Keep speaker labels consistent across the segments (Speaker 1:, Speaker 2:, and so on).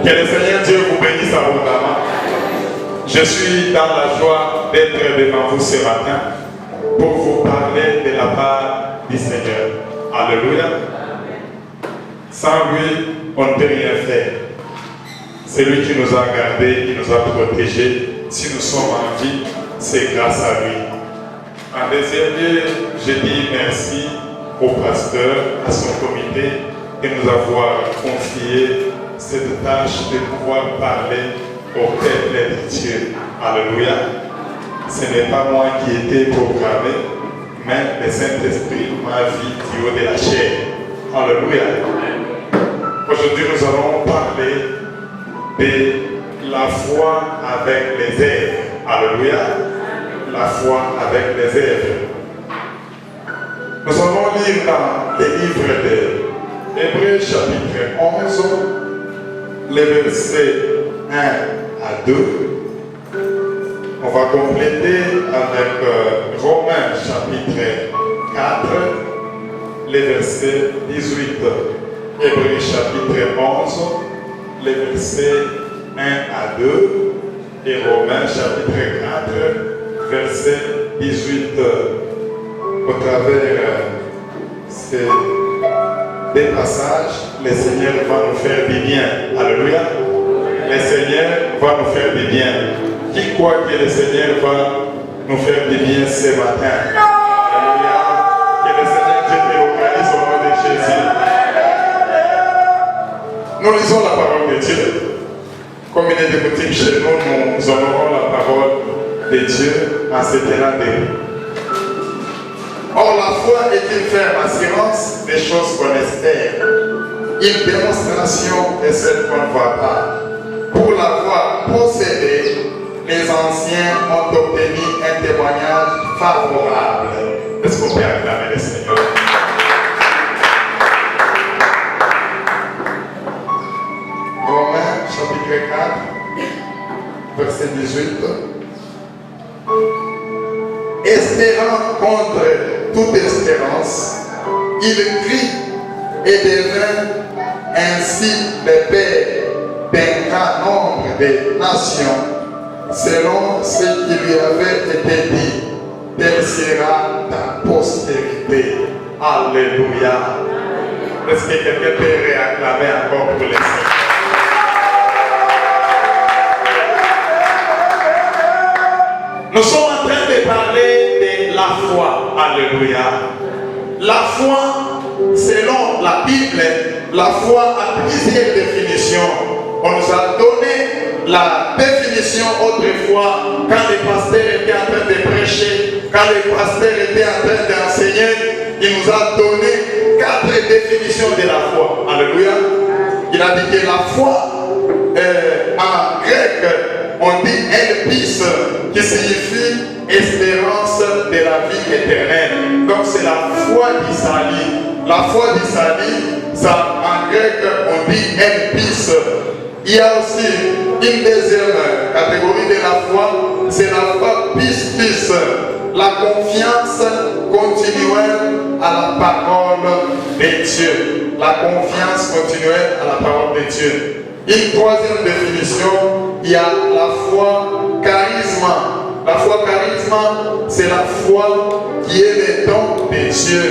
Speaker 1: Que le Seigneur Dieu vous bénisse abondamment. Je suis dans la joie d'être devant vous ce matin pour vous parler de la part du Seigneur. Alléluia. Sans lui, on ne peut rien faire. C'est lui qui nous a gardés, qui nous a protégés. Si nous sommes en vie, c'est grâce à lui. En deuxième lieu, je dis merci au pasteur, à son comité, de nous avoir confié cette tâche de pouvoir parler au peuple de Dieu. Alléluia. Ce n'est pas moi qui étais programmé, mais le Saint-Esprit m'a vu du haut de la chair. Alléluia. Aujourd'hui, nous allons parler de la foi avec les œuvres. Alléluia. La foi avec les œuvres. Nous allons lire dans les livres de Hébreux chapitre 11, les versets 1 à 2. On va compléter avec Romains chapitre 4, les versets 18. Hébreux chapitre 11, les versets 1 à 2. Et Romains chapitre 4, verset 18. Au travers ces deux passages, le Seigneur va nous faire du bien. Alléluia. Le Seigneur va nous faire du bien. Qui croit que le Seigneur va nous faire du bien ce matin? Alléluia. Que le Seigneur Dieu te localise au nom de Jésus. Nous lisons la parole de Dieu. Comme il est de coutume chez nous, nous honorons la parole de Dieu en se tenant debout. Or, la foi est une ferme assurance des choses qu'on espère, une démonstration de celles qu'on ne voit pas. Pour l'avoir possédée, les anciens ont obtenu un témoignage favorable. Est-ce qu'on peut acclamer le Seigneur? Romains chapitre 4, verset 18. Espérant contre toute espérance, il crie et devint ainsi le père d'un grand nombre de nations, selon ce qui lui avait été dit, telle sera ta postérité. Alléluia. Est-ce que quelqu'un peut réacclamer encore pour les Seigneurs? Nous sommes en train de parler de la foi. Alléluia. La foi, selon la Bible, la foi a plusieurs définitions. On nous a donné la définition autrefois quand les pasteurs étaient en train de prêcher, quand les pasteurs étaient en train d'enseigner. Il nous a donné 4 définitions de la foi. Alléluia. Il a dit que la foi, en grec, on dit elpis, qui signifie espérance de la vie éternelle. Donc c'est la foi du salut. La foi du salut, ça, en grec, on dit elpis. Il y a aussi une deuxième catégorie de la foi, c'est la foi pistis, la confiance continuelle à la parole de Dieu. La confiance continuelle à la parole de Dieu. Une troisième définition, il y a la foi charisme. La foi charisme, c'est la foi qui est le don de Dieu.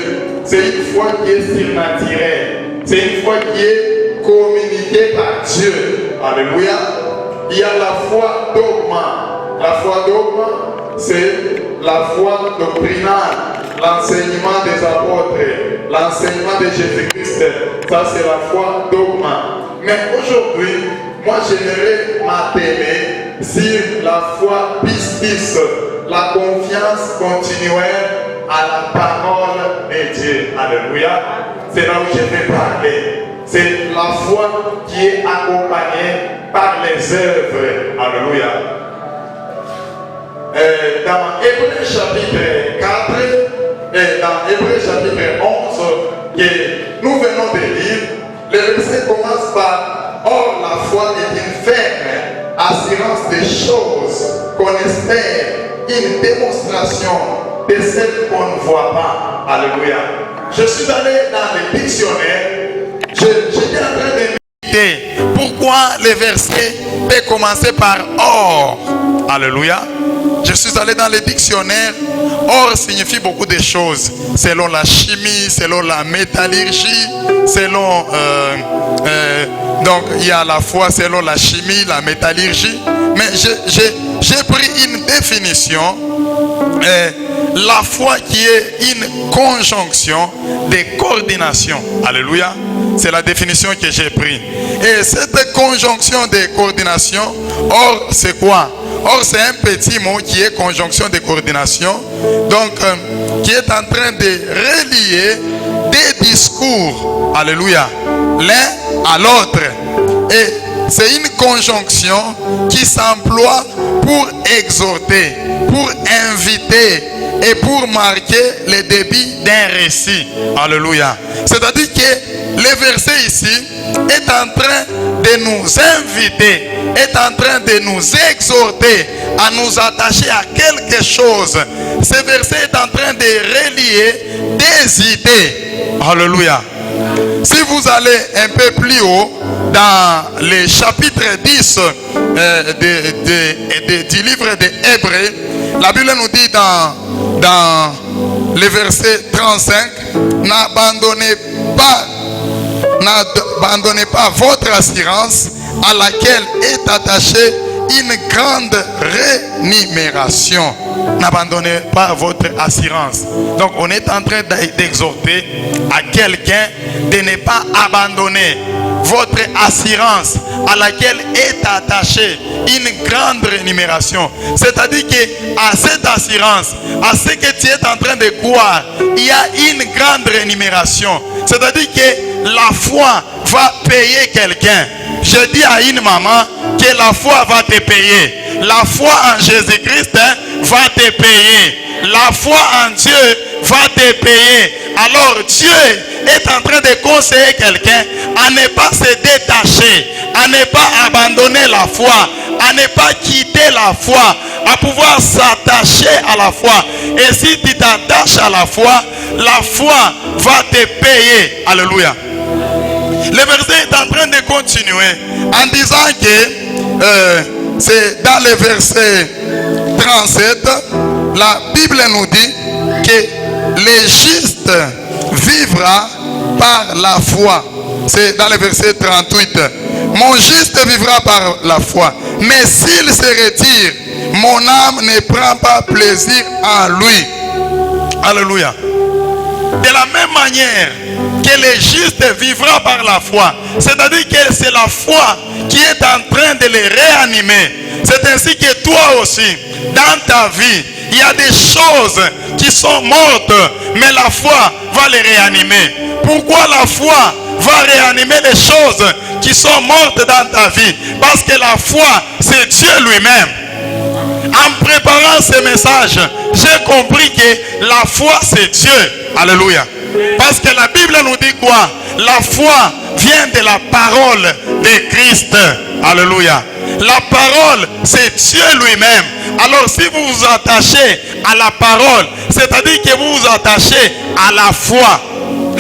Speaker 1: C'est une foi qui est surnaturelle. C'est une foi qui est communiquée par Dieu. Alléluia. Il y a la foi dogma. La foi dogma, c'est la foi doctrinale. L'enseignement des apôtres, l'enseignement de Jésus-Christ. Ça, c'est la foi dogma. Mais aujourd'hui, moi j'aimerais m'atteler sur la foi pistis, la confiance continuelle à la parole de Dieu. Alléluia. C'est là où je vais parler. C'est la foi qui est accompagnée par les œuvres. Alléluia. Dans Hébreux chapitre 4 et dans Hébreux chapitre 11 que nous venons de lire, le verset commence par « Or la foi est une ferme assurance des choses qu'on espère, une démonstration de celles qu'on ne voit pas. » Alléluia. Je suis allé dans le dictionnaire, j'étais en train de méditer. Pourquoi Souvent, les versets peuvent commencer par or. Alléluia. Je suis allé dans le dictionnaire. Or signifie beaucoup de choses. Selon la chimie, selon la métallurgie, selon... donc, il y a à la fois selon la chimie, la métallurgie. Mais j'ai pris une définition. La foi qui est une conjonction de coordination. Alléluia. C'est la définition que j'ai prise. Et cette conjonction de coordination, or c'est quoi? Or c'est un petit mot qui est conjonction de coordination. Donc qui est en train de relier des discours. Alléluia. L'un à l'autre. Et c'est une conjonction qui s'emploie pour exhorter, pour inviter et pour marquer le début d'un récit. Alléluia. C'est-à-dire que le verset ici est en train de nous inviter, est en train de nous exhorter à nous attacher à quelque chose. Ce verset est en train de relier des idées. Alléluia. Si vous allez un peu plus haut, dans le chapitre 10 du livre des Hébreux, la Bible nous dit dans le verset 35, n'abandonnez pas votre assurance à laquelle est attachée une grande rémunération. N'abandonnez pas votre assurance. Donc on est en train d'exhorter à quelqu'un de ne pas abandonner votre assurance à laquelle est attachée une grande rémunération. C'est-à-dire qu'à cette assurance, à ce que tu es en train de croire, il y a une grande rémunération. C'est-à-dire que la foi va payer quelqu'un. Je dis à une maman que la foi va te payer. La foi en Jésus-Christ va te payer. La foi en Dieu va te payer. Alors Dieu est en train de conseiller quelqu'un à ne pas se détacher, à ne pas abandonner la foi, à ne pas quitter la foi, à pouvoir s'attacher à la foi. Et si tu t'attaches à la foi va te payer. Alléluia. Le verset est en train de continuer en disant que c'est dans le verset 37, la Bible nous dit que le juste vivra par la foi. C'est dans le verset 38. Mon juste vivra par la foi. Mais s'il se retire, mon âme ne prend pas plaisir en lui. Alléluia. De la même manière que le juste vivra par la foi. C'est-à-dire que c'est la foi qui est en train de les réanimer. C'est ainsi que toi aussi, dans ta vie, il y a des choses qui sont mortes, mais la foi va les réanimer. Pourquoi la foi va réanimer les choses qui sont mortes dans ta vie? Parce que la foi, c'est Dieu lui-même. En préparant ce message, j'ai compris que la foi, c'est Dieu. Alléluia. Parce que la Bible nous dit quoi? La foi vient de la parole de Christ. Alléluia. La parole, c'est Dieu lui-même. Alors si vous vous attachez à la parole, c'est-à-dire que vous vous attachez à la foi.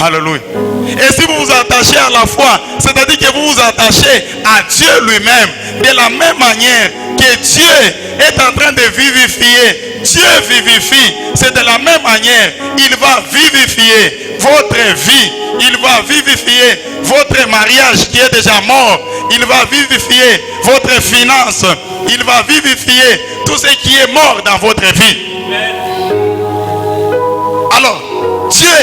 Speaker 1: Alléluia. Et si vous vous attachez à la foi, c'est-à-dire que vous vous attachez à Dieu lui-même. De la même manière que Dieu est en train de vivifier, Dieu vivifie. C'est de la même manière, il va vivifier votre vie. Il va vivifier votre mariage qui est déjà mort. Il va vivifier votre finance. Il va vivifier tout ce qui est mort dans votre vie. Alors, Dieu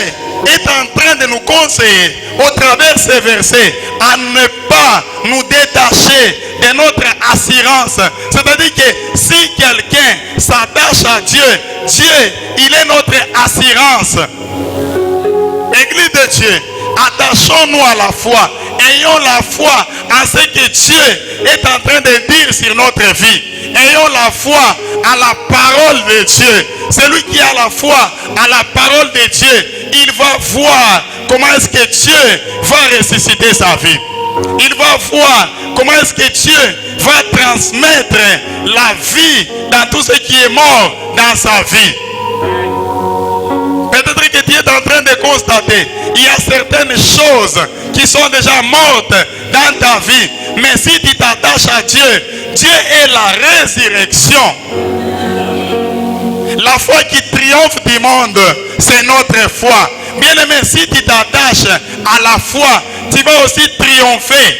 Speaker 1: est en train de nous conseiller au travers de ces versets à ne pas nous détacher de notre assurance. C'est-à-dire que si quelqu'un s'attache à Dieu, Dieu, il est notre assurance. Église de Dieu, attachons-nous à la foi. Ayons la foi à ce que Dieu est en train de dire sur notre vie. Ayons la foi à la parole de Dieu. Celui qui a la foi à la parole de Dieu, il va voir comment est-ce que Dieu va ressusciter sa vie. Il va voir comment est-ce que Dieu va transmettre la vie dans tout ce qui est mort dans sa vie. Peut-être que tu es en train de constater, il y a certaines choses qui sont déjà mortes dans ta vie. Mais si tu t'attaches à Dieu, Dieu est la résurrection. La foi qui triomphe du monde, c'est notre foi. Bien-aimé, si tu t'attaches à la foi, tu vas aussi triompher.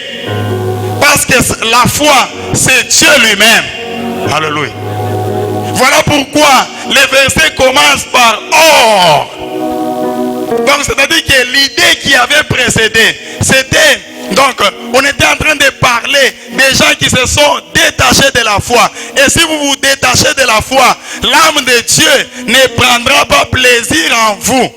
Speaker 1: Parce que la foi, c'est Dieu lui-même. Alléluia. Voilà pourquoi les versets commencent par or. Donc, c'est-à-dire que l'idée qui avait précédé, c'était, donc, on était en train de parler des gens qui se sont détachés de la foi. Et si vous vous détachez de la foi, l'âme de Dieu ne prendra pas plaisir en vous.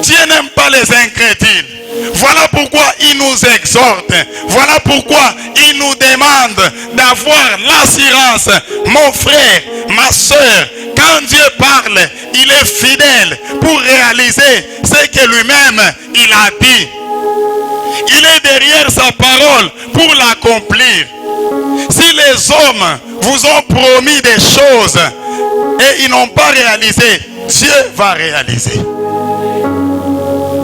Speaker 1: Dieu n'aime pas les incrédules. Voilà pourquoi il nous exhorte. Voilà pourquoi il nous demande d'avoir l'assurance. Mon frère, ma soeur, quand Dieu parle, il est fidèle pour réaliser ce que lui-même il a dit. Il est derrière sa parole pour l'accomplir. Si les hommes vous ont promis des choses et ils n'ont pas réalisé, Dieu va réaliser.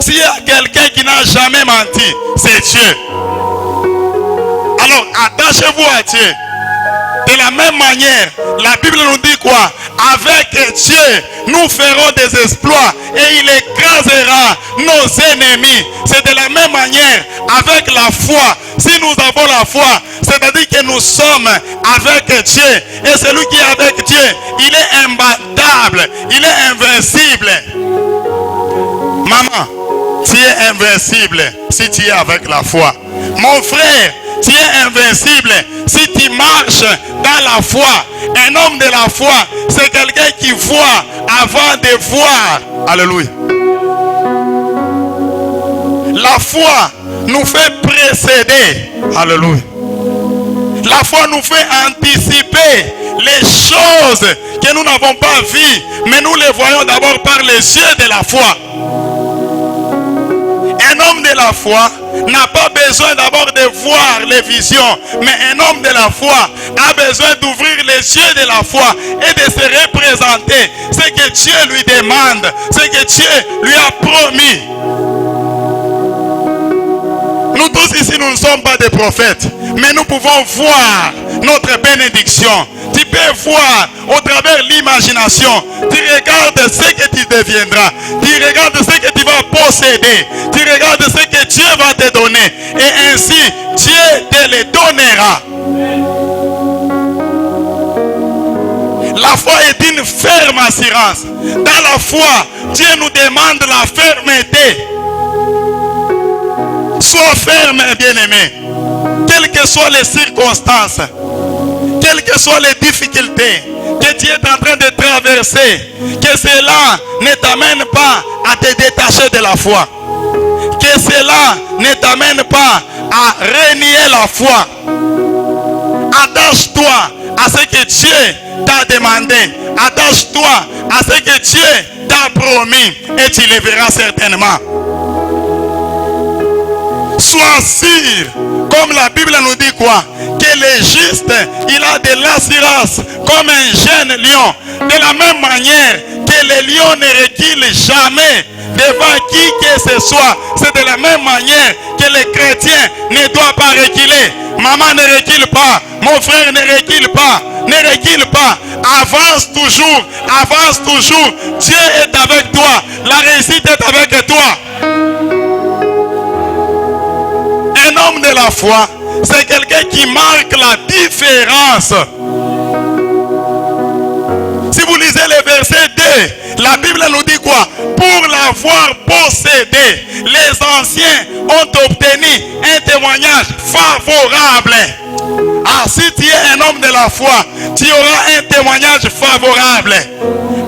Speaker 1: S'il y a quelqu'un qui n'a jamais menti, c'est Dieu. Alors, attachez-vous à Dieu. De la même manière, la Bible nous dit quoi? Avec Dieu, nous ferons des exploits et il écrasera nos ennemis. C'est de la même manière avec la foi. Si nous avons la foi, c'est-à-dire que nous sommes avec Dieu. Et celui qui est avec Dieu, il est imbattable, il est invincible. Maman, tu es invincible si tu es avec la foi. Mon frère, tu es invincible si tu marches dans la foi. Un homme de la foi, c'est quelqu'un qui voit avant de voir. Alléluia. La foi nous fait précéder. Alléluia. La foi nous fait anticiper les choses que nous n'avons pas vues, mais nous les voyons d'abord par les yeux de la foi. Un homme de la foi n'a pas besoin d'abord de voir les visions, mais un homme de la foi a besoin d'ouvrir les yeux de la foi et de se représenter ce que Dieu lui demande, ce que Dieu lui a promis. Nous tous ici, nous ne sommes pas des prophètes, mais nous pouvons voir notre bénédiction. Tu peux voir au travers l'imagination. Tu regardes ce que tu deviendras. Tu regardes ce que tu vas posséder. Tu regardes ce que Dieu va te donner. Et ainsi, Dieu te le donnera. La foi est une ferme assurance. Dans la foi, Dieu nous demande la fermeté. Sois ferme, bien-aimé. Quelles que soient les circonstances, quelles que soient les difficultés que tu es en train de traverser, que cela ne t'amène pas à te détacher de la foi. Que cela ne t'amène pas à renier la foi. Attache-toi à ce que Dieu t'a demandé. Attache-toi à ce que Dieu t'a promis et tu le verras certainement. Sois sûr, comme la Bible nous dit quoi? Que le juste, il a de l'assurance comme un jeune lion. De la même manière que le lion ne recule jamais devant qui que ce soit. C'est de la même manière que les chrétiens ne doivent pas reculer. Maman ne recule pas, mon frère ne recule pas, ne recule pas. Avance toujours, avance toujours. Dieu est avec toi, la réussite est avec toi. Un homme de la foi, c'est quelqu'un qui marque la différence. Si vous lisez le verset 2, la Bible nous dit quoi? Pour l'avoir possédé, les anciens ont obtenu un témoignage favorable. Ah, si tu es un homme de la foi, tu auras un témoignage favorable.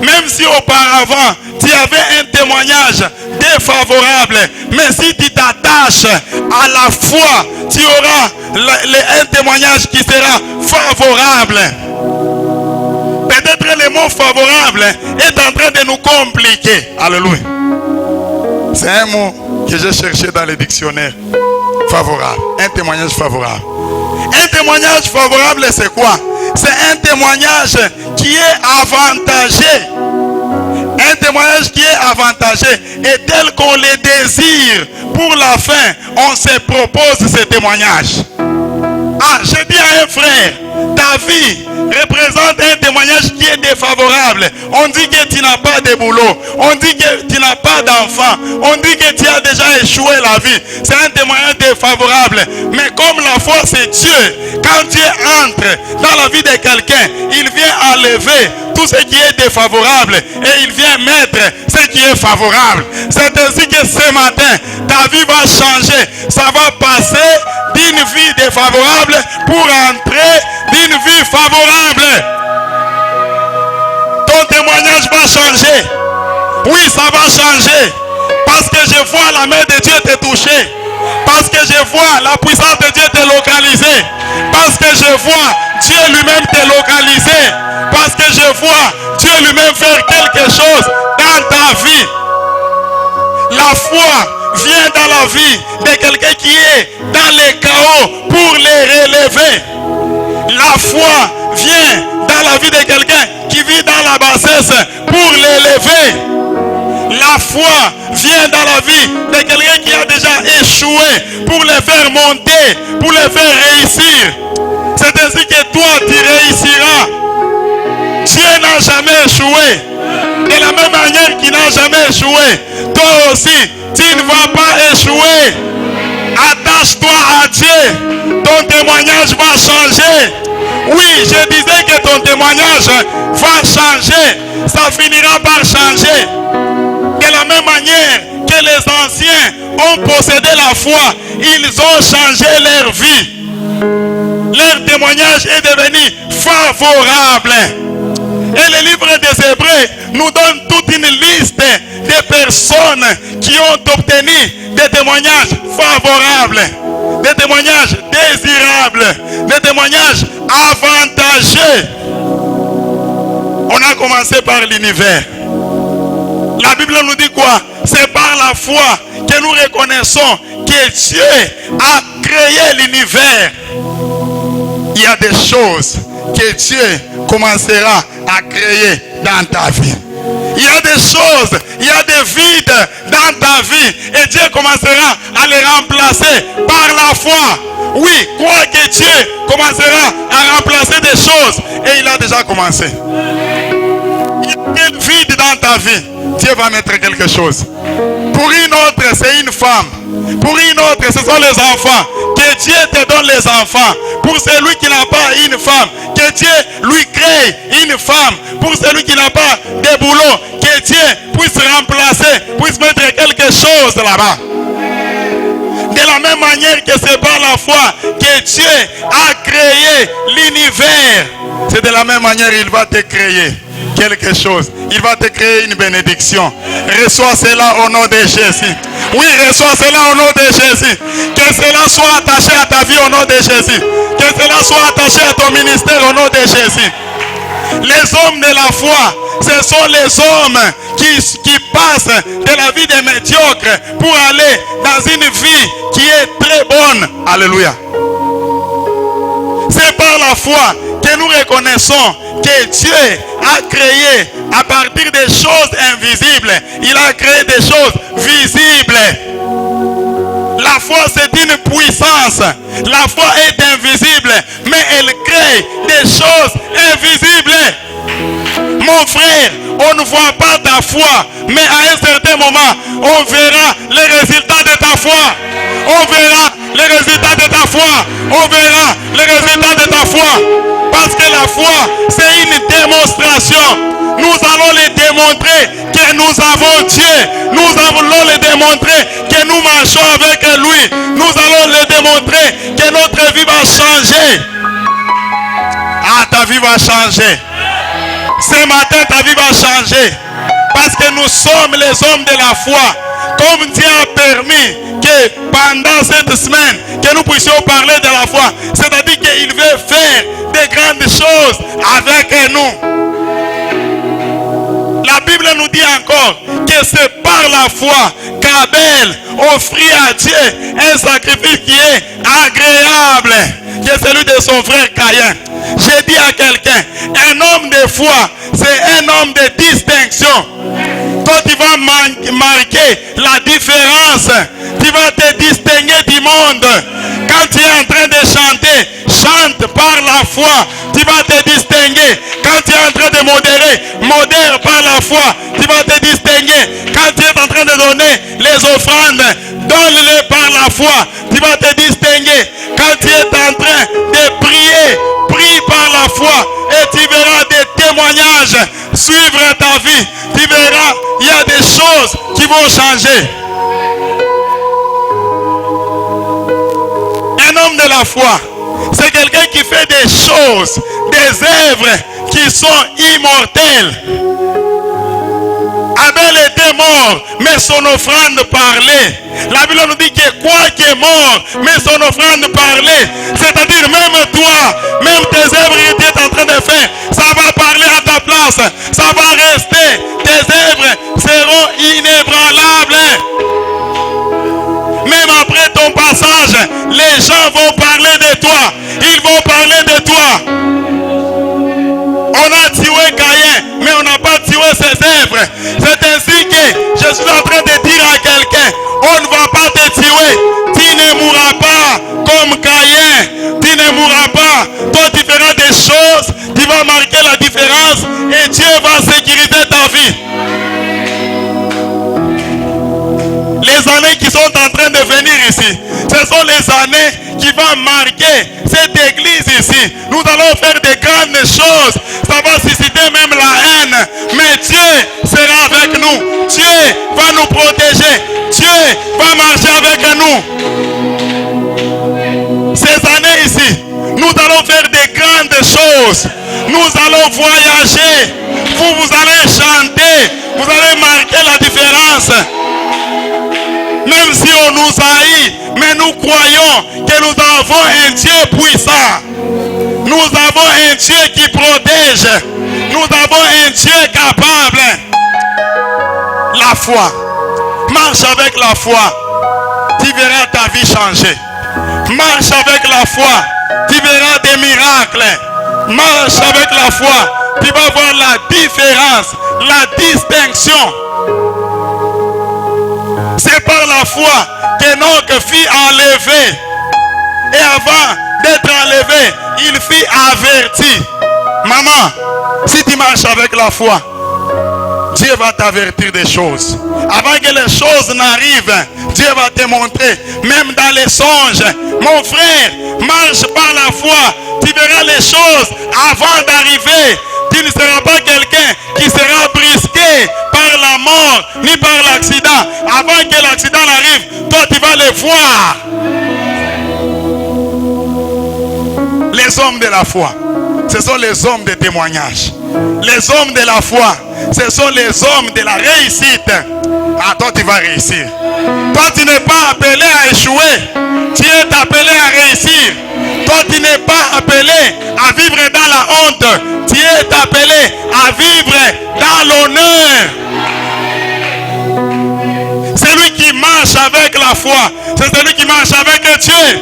Speaker 1: Même si auparavant, tu avais un témoignage défavorable. Mais si tu t'attaches à la foi, tu auras un témoignage qui sera favorable. Peut-être le mot favorable est en train de nous compliquer. Alléluia. C'est un mot que j'ai cherché dans le dictionnaire. Favorable. Un témoignage favorable. Un témoignage favorable, c'est quoi? C'est un témoignage qui est avantagé. Un témoignage qui est avantagé et tel qu'on le désire pour la fin, on se propose ce témoignage. Ah, je dis à un frère, ta vie représente un témoignage qui est défavorable. On dit que tu n'as pas de boulot. On dit que tu n'as pas d'enfant. On dit que tu as déjà échoué la vie. C'est un témoignage défavorable. Mais comme la foi c'est Dieu, quand Dieu entre dans la vie de quelqu'un, il vient enlever tout ce qui est défavorable et il vient mettre ce qui est favorable. C'est ainsi que ce matin, ta vie va changer. Ça va passer d'une vie défavorable pour entrer d'une vie favorable. Ton témoignage va changer. Oui, ça va changer. Parce que je vois la main de Dieu te toucher. Parce que je vois la puissance de Dieu te localiser. Parce que je vois Dieu lui-même te localiser. Parce que je vois Dieu lui-même faire quelque chose dans ta vie. La foi vient dans la vie de quelqu'un qui est dans les chaos pour les relever. La foi vient dans la vie de quelqu'un qui vit dans la bassesse pour l'élever. La foi vient dans la vie de quelqu'un qui a déjà échoué pour les faire monter, pour les faire réussir. C'est ainsi que toi tu réussiras. Dieu n'a jamais échoué. De la même manière qu'il n'a jamais échoué, toi aussi tu ne vas pas échouer. Attache-toi à Dieu. Ton témoignage va changer. Oui, je disais que ton témoignage va changer. Ça finira par changer. De la même manière que les anciens ont possédé la foi, ils ont changé leur vie. Leur témoignage est devenu favorable. Et le livre des Hébreux nous donne toute une liste de personnes qui ont obtenu des témoignages favorables, des témoignages désirables, des témoignages avantageux. On a commencé par l'univers. La Bible nous dit quoi? C'est par la foi que nous reconnaissons que Dieu a créé l'univers. Il y a des choses que Dieu commencera à créer dans ta vie. Il y a des choses, il y a des vides dans ta vie et Dieu commencera à les remplacer par la foi. Oui, crois que Dieu commencera à remplacer des choses et il a déjà commencé. Il y a quel vide dans ta vie? Dieu va mettre quelque chose. Pour une autre, c'est une femme. Pour une autre, ce sont les enfants. Que Dieu te donne les enfants. Pour celui qui n'a pas une femme, que Dieu lui crée une femme. Pour celui qui n'a pas de boulot, que Dieu puisse remplacer, puisse mettre quelque chose là-bas. De la même manière que c'est par la foi que Dieu a créé l'univers, c'est de la même manière qu'il va te créer quelque chose. Il va te créer une bénédiction. Reçois cela au nom de Jésus. Oui, reçois cela au nom de Jésus. Que cela soit attaché à ta vie au nom de Jésus. Que cela soit attaché à ton ministère au nom de Jésus. Les hommes de la foi, ce sont les hommes qui passent de la vie des médiocres pour aller dans une vie qui est très bonne. Alléluia. C'est par la foi que nous reconnaissons que Dieu a créé à partir des choses invisibles. Il a créé des choses visibles. La foi c'est une puissance. La foi est invisible, mais elle crée des choses invisibles. Mon frère, on ne voit pas ta foi, mais à un certain moment, on verra les résultats de ta foi. On verra les résultats de ta foi. On verra les résultats de ta foi. Parce que la foi, c'est une démonstration. Nous allons les démontrer que nous avons Dieu. Nous allons les démontrer que nous marchons avec lui. Nous allons les démontrer que notre vie va changer. Ah, ta vie va changer. Ce matin, ta vie va changer. Parce que nous sommes les hommes de la foi. Comme Dieu a permis que pendant cette semaine, que nous puissions parler de la foi. C'est-à-dire qu'il veut faire de grandes choses avec nous. La Bible nous dit encore que c'est par la foi qu'Abel offrit à Dieu un sacrifice qui est agréable, qui est celui de son frère Caïn. J'ai dit à quelqu'un, un homme de foi, c'est un homme de distinction. Toi, tu vas marquer la différence. Tu vas te distinguer du monde. Quand tu es en train de chanter,
Speaker 2: foi, tu vas te distinguer. Quand tu es en train de modérer, modère par la foi, tu vas te distinguer. Quand tu es en train de donner les offrandes, donne-les par la foi, tu vas te distinguer. Quand tu es en train de prier, prie par la foi et tu verras des témoignages suivre ta vie. Tu verras, il y a des choses qui vont changer. Un homme de la foi, c'est quelqu'un qui fait des choses, des œuvres qui sont immortelles. Abel était mort, mais son offrande parlait. La Bible nous dit que quoi qui est mort, mais son offrande parlait. C'est-à-dire même toi, même tes œuvres que tu es en train de faire, ça va parler à ta place. Ça va rester. Tes œuvres seront inébranlables. Même après ton passage, les gens vont parler de toi. Ils vont parler de toi. On a tué Caïn, mais on n'a pas tué ses œuvres. C'est ainsi que je suis en train de dire à quelqu'un, on ne va pas te tuer. Tu ne mourras pas comme Caïn. Tu ne mourras pas. Toi, tu feras des choses, tu vas marquer la différence et Dieu va sécuriser ta vie. Les années qui sont en train de venir ici, ce sont les années qui vont marquer cette église ici. Nous allons faire de grandes choses. Ça va susciter même la haine. Mais Dieu sera avec nous. Dieu va nous protéger. Dieu va marcher avec nous. Ces années ici, nous allons faire de grandes choses. Nous allons voyager. Vous allez chanter. Vous allez marquer la différence. Même si on nous haït, mais nous croyons que nous avons un Dieu puissant. Nous avons un Dieu qui protège. Nous avons un Dieu capable. La foi. Marche avec la foi. Tu verras ta vie changer. Marche avec la foi. Tu verras des miracles. Marche avec la foi. Tu vas voir la différence, la distinction. C'est par la foi qu'Enoch fut enlevé. Et avant d'être enlevé, il fut averti. Maman, si tu marches avec la foi, Dieu va t'avertir des choses. Avant que les choses n'arrivent, Dieu va te montrer, même dans les songes. Mon frère, marche par la foi. Tu verras les choses avant d'arriver. Tu ne seras pas quelqu'un qui sera brisqué par la mort, ni par l'accident. Avant que l'accident arrive, toi tu vas les voir. Les hommes de la foi, ce sont les hommes de témoignage. Les hommes de la foi, ce sont les hommes de la réussite. Ah, toi tu vas réussir. Toi tu n'es pas appelé à échouer. Tu es appelé à réussir. Toi tu n'es pas appelé à vivre dans la honte. Tu es appelé à vivre dans l'honneur. Celui qui marche avec la foi, c'est celui qui marche avec Dieu.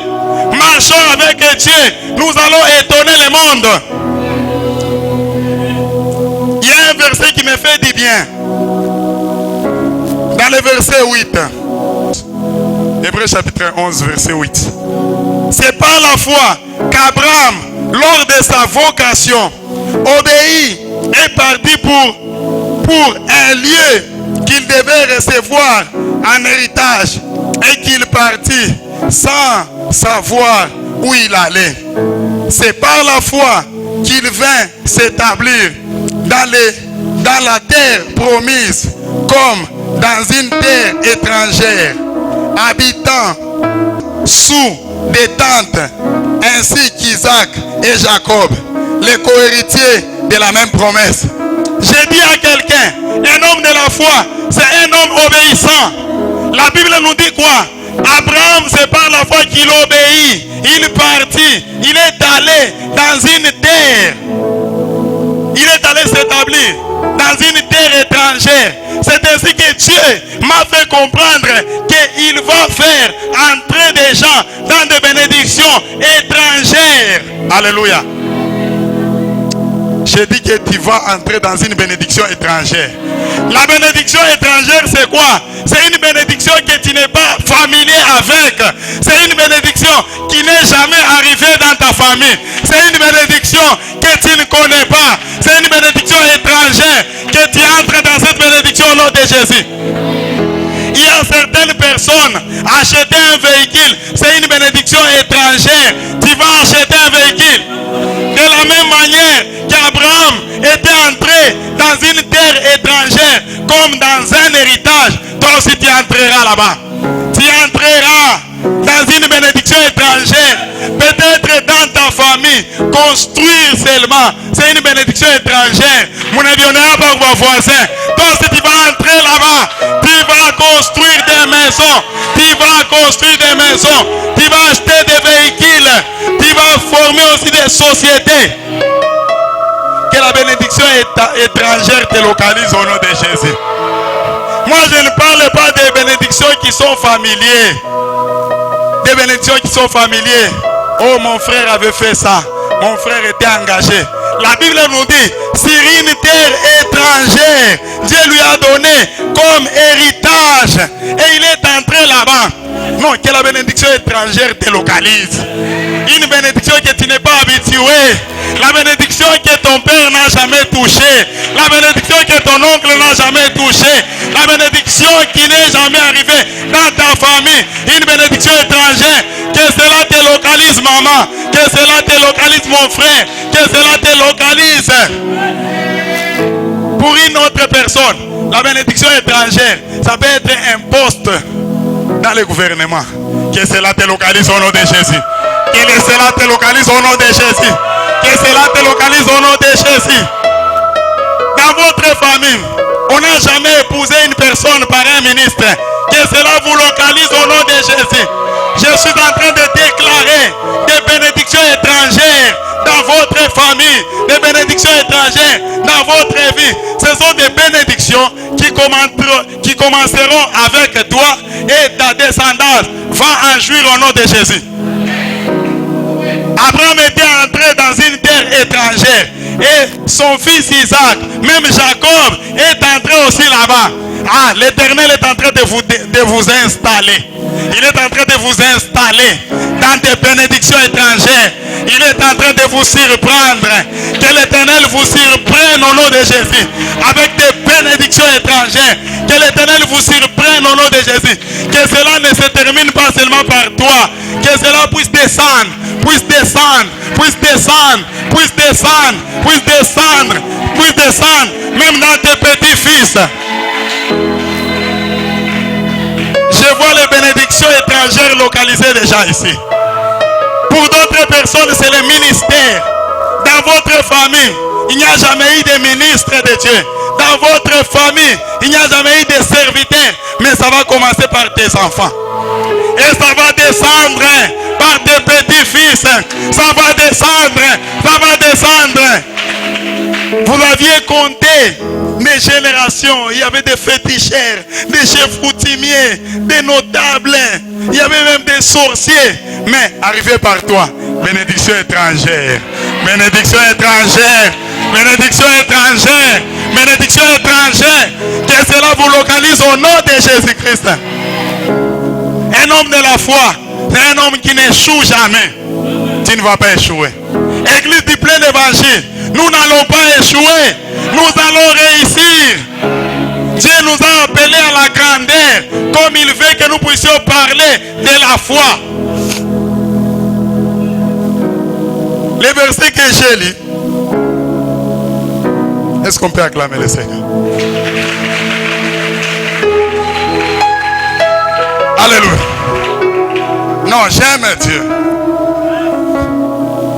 Speaker 2: Marchons avec Dieu, nous allons étonner le monde. Il y a un verset qui me fait du bien. Dans le verset 8. Hébreux chapitre 11, verset 8. C'est par la foi qu'Abraham, lors de sa vocation, obéit et partit pour un lieu qu'il devait recevoir en héritage, et qu'il partit sans savoir où il allait. C'est par la foi qu'il vint s'établir dans la terre promise, comme dans une terre étrangère, habitant sous des tentes, ainsi qu'Isaac et Jacob, les co-héritiers de la même promesse. J'ai dit à quelqu'un, un homme de la foi, c'est un homme obéissant. La Bible nous dit quoi? Abraham, c'est par la foi qu'il obéit. Il partit, il est allé dans une terre. Il est allé s'établir dans une terre étrangère. C'est ainsi que Dieu m'a fait comprendre qu'il va faire entrer des gens dans des bénédictions étrangères. Alléluia. J'ai dit que tu vas entrer dans une bénédiction étrangère. La bénédiction étrangère, c'est quoi? C'est une bénédiction que tu n'es pas familier avec. C'est une bénédiction qui n'est jamais arrivé dans ta famille. C'est une bénédiction que tu ne connais pas. C'est une bénédiction étrangère que tu entres dans cette bénédiction au nom de Jésus. Il y a certaines personnes, acheter un véhicule, c'est une bénédiction étrangère. Tu vas acheter un véhicule. De la même manière qu'Abraham était entré dans une terre étrangère, comme dans un héritage, toi aussi tu entreras là-bas. Tu entreras dans une bénédiction étrangère. Peut-être dans ta famille, construire seulement, c'est une bénédiction étrangère. Mon avionneur par vos voisins. Toi aussi tu vas entrer là-bas. Tu vas construire des maisons. Tu vas construire des maisons. Tu vas acheter des véhicules. Tu vas former aussi des sociétés. Que la bénédiction étrangère te localise au nom de Jésus. Moi, je ne parle pas des bénédictions qui sont familières. Des bénédictions qui sont familières. Oh, mon frère avait fait ça. Mon frère était engagé. La Bible nous dit, sur une terre étrangère, Dieu lui a donné comme héritage. Et il est entré là-bas. Non, que la bénédiction étrangère te localise. Une bénédiction que tu n'es pas habitué. La bénédiction que ton père n'a jamais touchée. La bénédiction que ton oncle n'a jamais touchée. La bénédiction qui n'est jamais arrivée dans ta famille. Une bénédiction étrangère. Que cela te localise, maman. Que cela te localise, mon frère. Que cela te localise. Pour une autre personne, la bénédiction étrangère, ça peut être un poste dans le gouvernement. Que cela te localise au nom de Jésus. Que cela te localise au nom de Jésus. Que cela te localise au nom de Jésus. Dans votre famille, on n'a jamais épousé une personne par un ministre. Que cela vous localise au nom de Jésus. Je suis en train de déclarer des bénédictions étrangères dans votre famille, des bénédictions étrangères dans votre vie. Ce sont des bénédictions qui commenceront avec toi et ta descendance va en jouir au nom de Jésus. Abraham était entré dans une terre étrangère et son fils Isaac, même Jacob, est entré aussi là-bas. Ah, l'Éternel est en train de vous installer. Il est en train de vous installer dans des bénédictions étrangères. Il est en train de vous surprendre. Que l'Éternel vous surprenne au nom de Jésus. Avec des bénédictions étrangères. Que l'Éternel vous surprenne au nom de Jésus. Que cela ne se termine pas seulement par toi. Que cela puisse descendre. Puisse descendre. Puisse descendre. Puisse descendre. Puisse descendre. Puisse descendre. Même dans tes petits-fils. Je vois les bénédictions étrangères localisées déjà ici. Pour d'autres personnes, c'est le ministère. Dans votre famille, il n'y a jamais eu de ministre de Dieu. Dans votre famille, il n'y a jamais eu de serviteur. Mais ça va commencer par tes enfants. Et ça va descendre par tes petits-fils. Ça va descendre. Ça va descendre. Vous aviez compté des générations. Il y avait des féticheurs, des chefs coutumiers, des notables. Il y avait même des sorciers. Mais arrivé par toi, bénédiction étrangère. Bénédiction étrangère. Bénédiction étrangère. Bénédiction étrangère. Que cela vous localise au nom de Jésus-Christ. Un homme de la foi, c'est un homme qui n'échoue jamais. Tu ne vas pas échouer. Église du plein évangile, nous n'allons pas échouer. Nous allons réussir. Dieu nous a appelés à la grandeur, comme il veut que nous puissions parler de la foi. Les versets que j'ai lus, est-ce qu'on peut acclamer le Seigneur? Alléluia. Non, j'aime Dieu.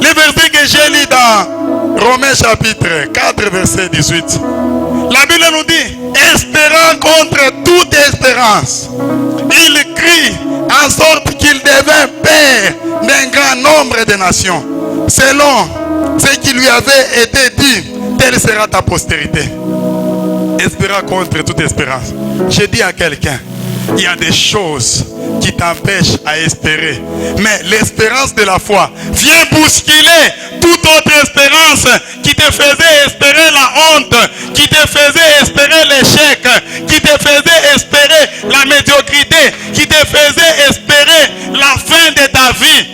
Speaker 2: Les versets que j'ai lus dans Romains chapitre 4, verset 18. La Bible nous dit, espérant contre toute espérance, il crie en sorte qu'il devint père d'un grand nombre de nations. Selon ce qui lui avait été dit, telle sera ta postérité. Espérant contre toute espérance. Je dis à quelqu'un, il y a des choses qui t'empêchent à espérer. Mais l'espérance de la foi vient bousculer toute autre espérance qui te faisait espérer la honte, qui te faisait espérer l'échec, qui te faisait espérer la médiocrité, qui te faisait espérer la fin de ta vie.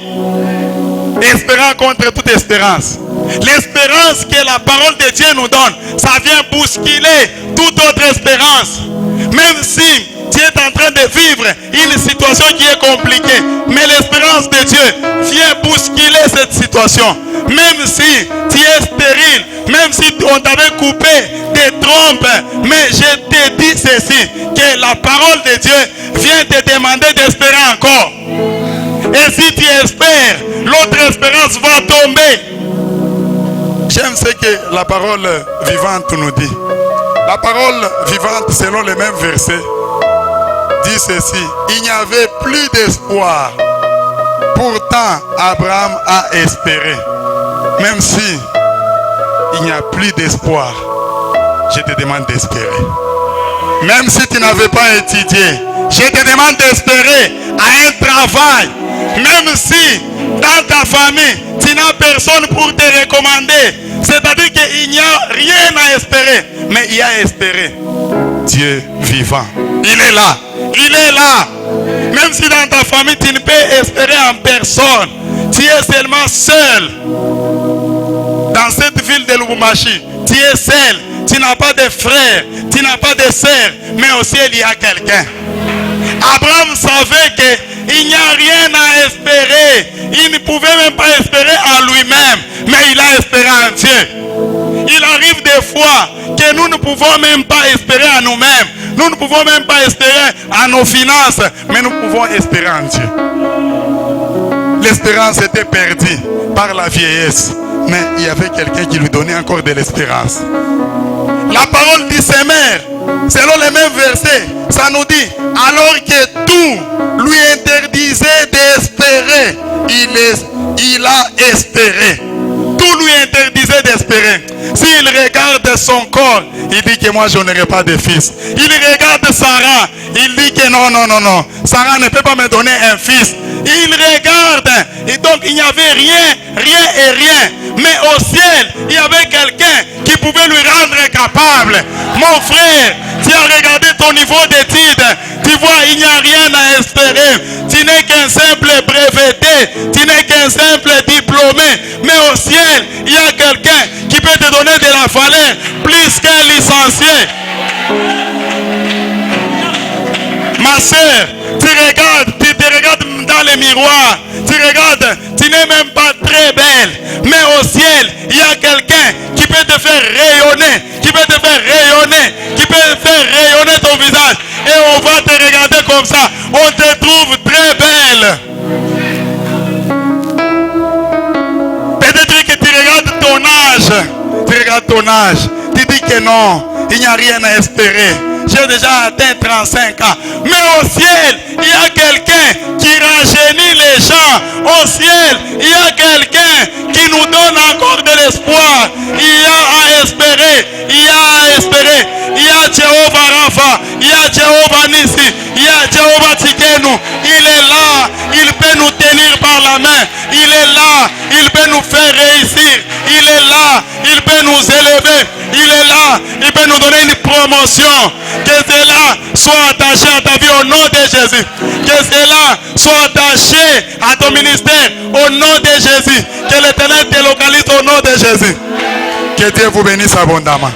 Speaker 2: Espérant contre toute espérance. L'espérance que la parole de Dieu nous donne, ça vient bousculer toute autre espérance. Même si tu es en train de vivre une situation qui est compliquée, mais l'espérance de Dieu vient bousculer cette situation. Même si tu es stérile, même si on t'avait coupé des trompes, mais je te dis ceci, que la parole de Dieu vient te demander d'espérer encore. Et si tu espères, l'autre espérance va tomber. J'aime ce que la parole vivante nous dit. La parole vivante, selon les mêmes versets, dit ceci: il n'y avait plus d'espoir. Pourtant, Abraham a espéré. Même si il n'y a plus d'espoir, je te demande d'espérer. Même si tu n'avais pas étudié, je te demande d'espérer à un travail. Même si dans ta famille, tu n'as personne pour te recommander. C'est-à-dire qu'il n'y a rien à espérer. Mais il y a espéré. Dieu vivant. Il est là. Il est là. Même si dans ta famille, tu ne peux espérer en personne. Tu es seulement seul. Dans cette ville de Lubumbashi, tu es seul. Tu n'as pas de frères. Tu n'as pas de sœurs. Mais au ciel, il y a quelqu'un. Abraham savait qu'il n'y a rien à espérer. Il ne pouvait même pas espérer en lui-même, mais il a espéré en Dieu. Il arrive des fois que nous ne pouvons même pas espérer en nous-mêmes. Nous ne pouvons même pas espérer en nos finances, mais nous pouvons espérer en Dieu. L'espérance était perdue par la vieillesse, mais il y avait quelqu'un qui lui donnait encore de l'espérance. La parole du Seigneur, selon les mêmes versets, ça nous dit, alors que tout lui interdisait d'espérer, il a espéré. Tout lui interdisait d'espérer. S'il regarde son corps, il dit que moi je n'aurai pas de fils. Il regarde Sarah, il dit que non. Sarah ne peut pas me donner un fils. Il regarde, et donc il n'y avait rien. Mais au ciel, il y avait quelqu'un qui pouvait lui rendre capable. Mon frère, tu as regardé ton niveau d'études, tu vois, il n'y a rien à espérer. Tu n'es qu'un simple breveté, tu n'es qu'un simple diplômé. Mais au ciel, il y a quelqu'un qui peut te donner de la valeur plus qu'un licencié. Ma soeur, tu te regardes dans le miroir, tu regardes, tu n'es même pas très belle. Mais au ciel, il y a quelqu'un qui peut te faire rayonner, qui peut faire rayonner ton visage. Et on va te regarder comme ça, on te trouve très belle. Peut-être que tu regardes ton âge, tu dis que non, il n'y a rien à espérer. J'ai déjà atteint 35 ans. Mais au ciel, il y a quelqu'un qui rajeunit les gens. Au ciel, il y a quelqu'un qui nous donne encore de l'espoir. Il y a à espérer. Il y a à espérer. Il y a Jéhovah Rapha. Il y a Jéhovah Nissi. Il y a Jéhovah Tsikenu. Il est là. Il peut nous tenir par la main. Il est là. Il peut nous faire réussir. Il est là. Il peut nous élever. Il est là. Il peut nous donner une promotion. Que cela soit attaché à ta vie au nom de Jésus. Que cela soit attaché à ton ministère au nom de Jésus. Que l'Éternel te localise au nom de Jésus. Que Dieu vous bénisse abondamment.